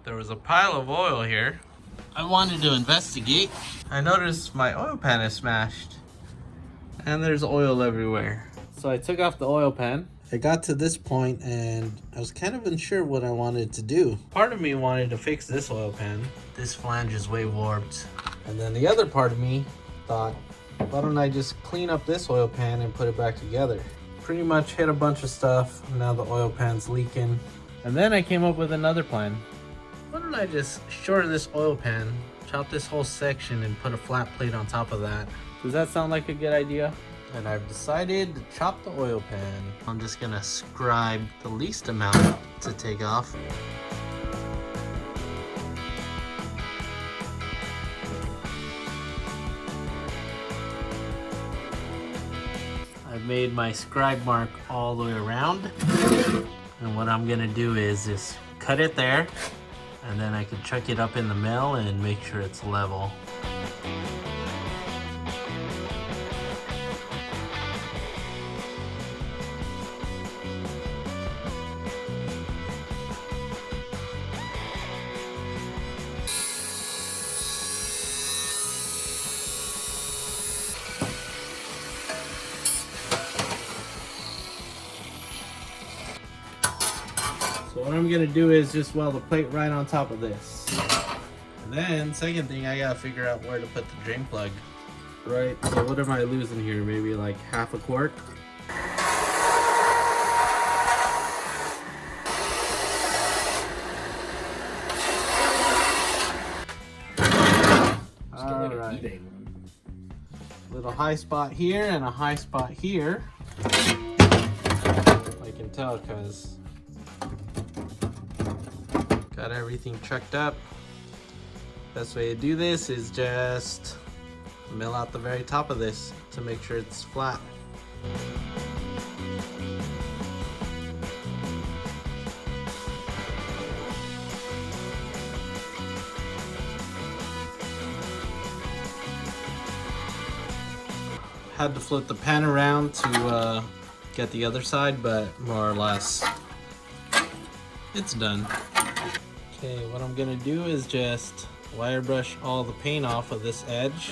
There was a pile of oil here. I wanted to investigate. I noticed my oil pan is smashed and there's oil everywhere. So I took off the oil pan. I got to this point and I was kind of unsure what I wanted to do. Part of me wanted to fix this oil pan. This flange is way warped. And then the other part of me thought, why don't I just clean up this oil pan and put it back together? Pretty much hit a bunch of stuff. Now the oil pan's leaking. And then I came up with another plan. Why don't I just shorten this oil pan, chop this whole section and put a flat plate on top of that? Does that sound like a good idea? And I've decided to chop the oil pan. I'm just gonna scribe the least amount to take off. I've made my scribe mark all the way around. And what I'm gonna do is just cut it there, and then I can chuck it up in the mill and make sure it's level. So what I'm gonna do is just weld the plate right on top of this. And then second thing, I gotta figure out where to put the drain plug. Right, so what am I losing here? Maybe like half a quart? Alright. Little high spot here and a high spot here. I can tell because got everything chucked up. Best way to do this is just mill out the very top of this to make sure it's flat. Had to flip the pan around to get the other side, but more or less it's done. Okay, what I'm gonna do is just wire brush all the paint off of this edge.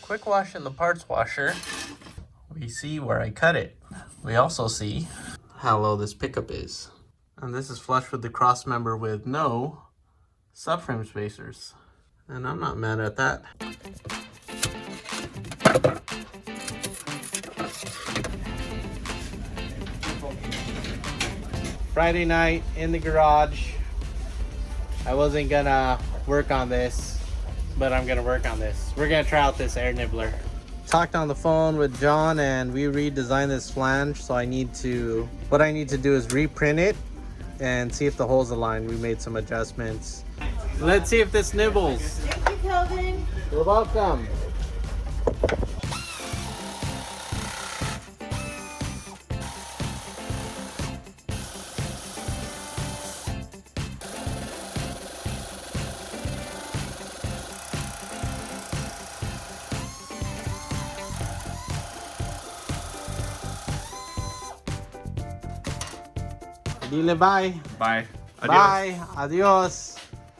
Quick wash in the parts washer. We see where I cut it. We also see how low this pickup is. And this is flush with the cross member with no subframe spacers. And I'm not mad at that. Friday night in the garage. I wasn't gonna work on this, but I'm gonna work on this. We're gonna try out this air nibbler. Talked on the phone with John and we redesigned this flange, so what I need to do is reprint it and see if the holes align. We made some adjustments. Let's see if this nibbles. Thank you, Kelvin. You're welcome. Dile bye. Bye. Adios. Bye. Adios.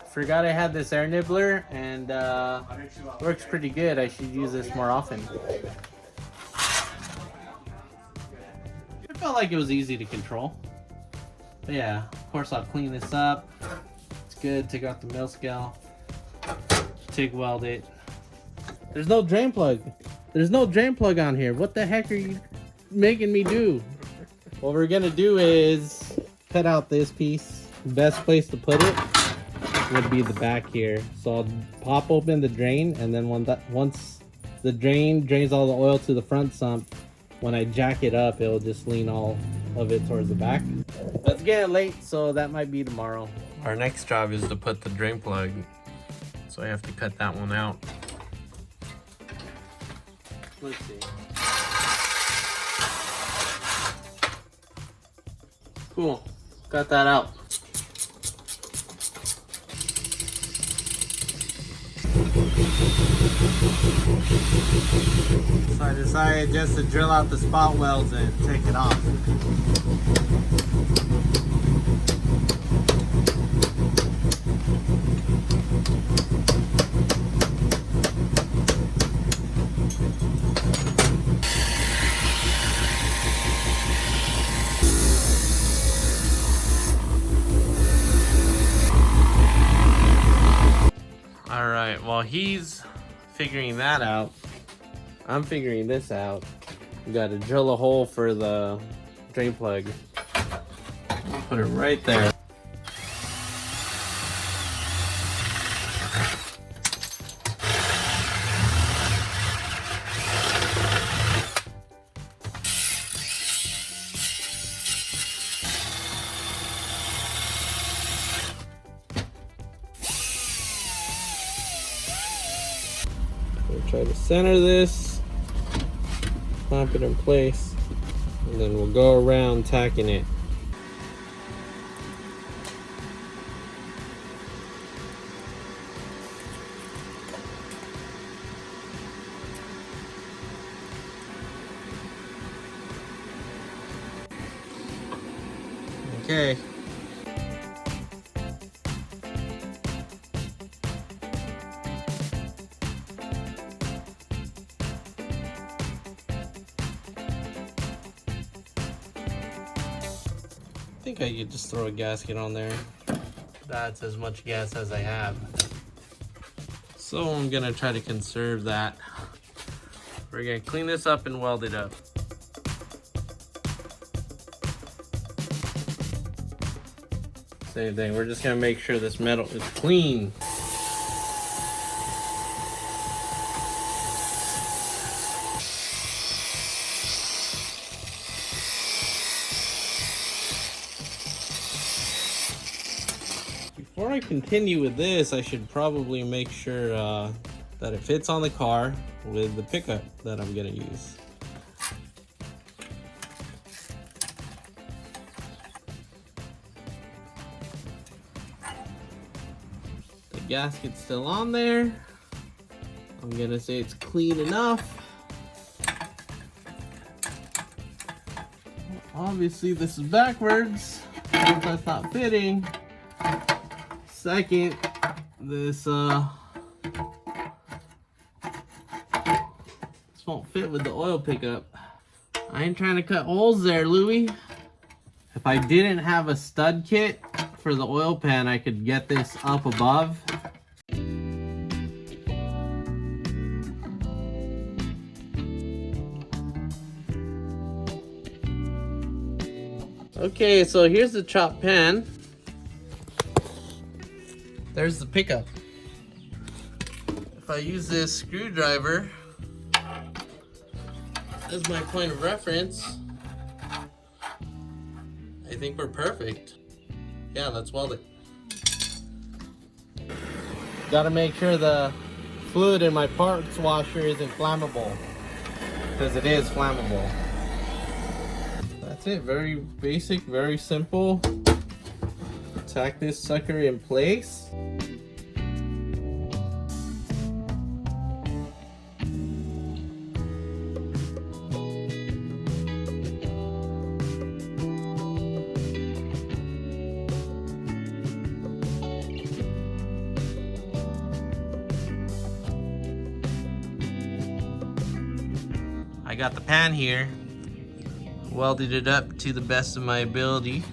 Forgot I had this air nibbler and works pretty good. I should use this more often. It felt like it was easy to control. But yeah, of course I'll clean this up. It's good. Take out the mill scale. TIG weld it. There's no drain plug. There's no drain plug on here. What the heck are you making me do? What we're gonna do is cut out this piece. Best place to put it would be the back here. So I'll pop open the drain, and then once the drain drains all the oil to the front sump, when I jack it up, it'll just lean all of it towards the back. But it's getting late, so that might be tomorrow. Our next job is to put the drain plug, so I have to cut that one out. Let's see. Cool, got that out. So I decided just to drill out the spot welds and take it off. All right, while he's figuring that out, I'm figuring this out. We got to drill a hole for the drain plug. Put it right there. We'll try to center this, clamp it in place, and then we'll go around tacking it. Okay. I think I could just throw a gasket on there. That's as much gas as I have. So I'm gonna try to conserve that. We're gonna clean this up and weld it up. Same thing, we're just gonna make sure this metal is clean. Before I continue with this, I should probably make sure that it fits on the car with the pickup that I'm gonna use. The gasket's still on there. I'm gonna say it's clean enough. Obviously this is backwards, if that's not fitting. Second, this won't fit with the oil pickup. I ain't trying to cut holes there, Louie. If I didn't have a stud kit for the oil pan, I could get this up above. Okay, so here's the chop pan. There's the pickup. If I use this screwdriver as my point of reference, I think we're perfect. Yeah, let's weld it. Gotta make sure the fluid in my parts washer isn't flammable, because it is flammable. That's it, very basic, very simple. Tack this sucker in place. I got the pan here, welded it up to the best of my ability.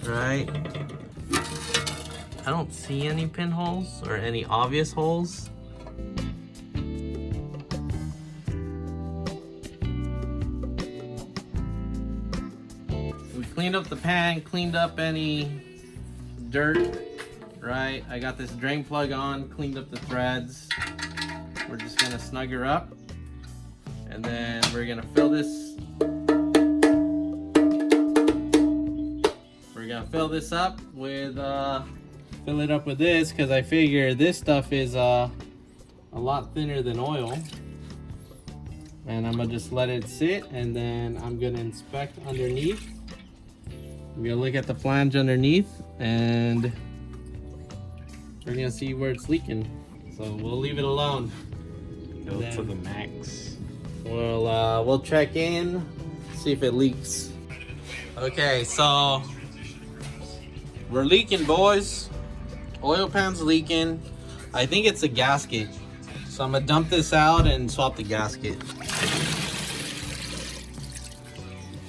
Right. I don't see any pinholes or any obvious holes. We cleaned up the pan, cleaned up any dirt, right? I got this drain plug on, cleaned up the threads. We're just gonna snug her up, and then we're gonna fill this. We're gonna fill this up with fill it up with this, because I figure this stuff is a lot thinner than oil. And I'm gonna just let it sit, and then I'm gonna inspect underneath. I'm gonna look at the flange underneath, and we're gonna see where it's leaking. So we'll leave it alone. Go to the max. We'll check in, see if it leaks. Okay, so we're leaking, boys. Oil pan's leaking. I think it's a gasket. So I'm gonna dump this out and swap the gasket.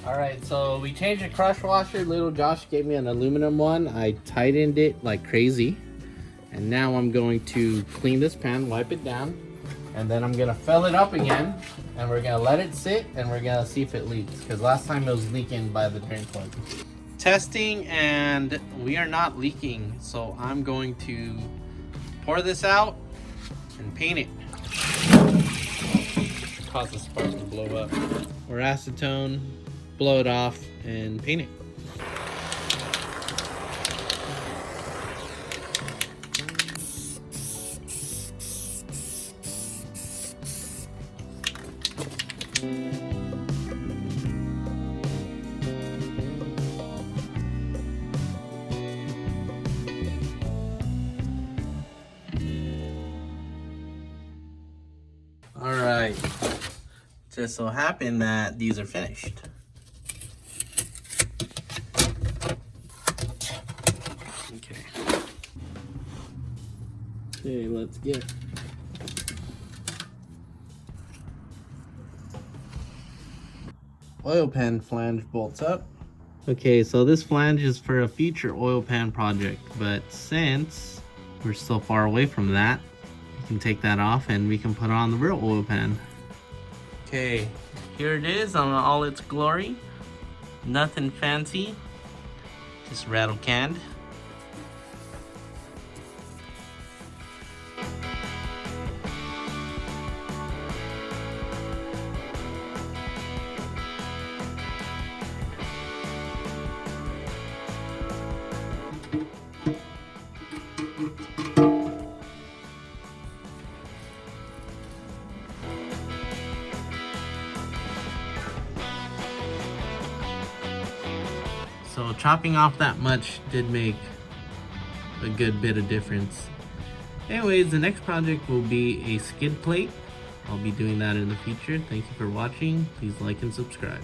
All right, so we changed the crush washer. Little Josh gave me an aluminum one. I tightened it like crazy. And now I'm going to clean this pan, wipe it down, and then I'm gonna fill it up again, and we're gonna let it sit, and we're gonna see if it leaks, because last time it was leaking by the drain plug. Testing, and we are not leaking, so I'm going to pour this out and paint it. Cause the spark to blow up. Or acetone, blow it off, and paint it. All right, just so happened that these are finished. Okay, let's get oil pan flange bolts up. Okay, so this flange is for a future oil pan project, but since we're still far away from that, we can take that off and we can put on the real oil pan. Okay, here it is on all its glory. Nothing fancy, just rattle canned. So chopping off that much did make a good bit of difference. Anyways, the next project will be a skid plate. I'll be doing that in the future. Thank you for watching. Please like and subscribe.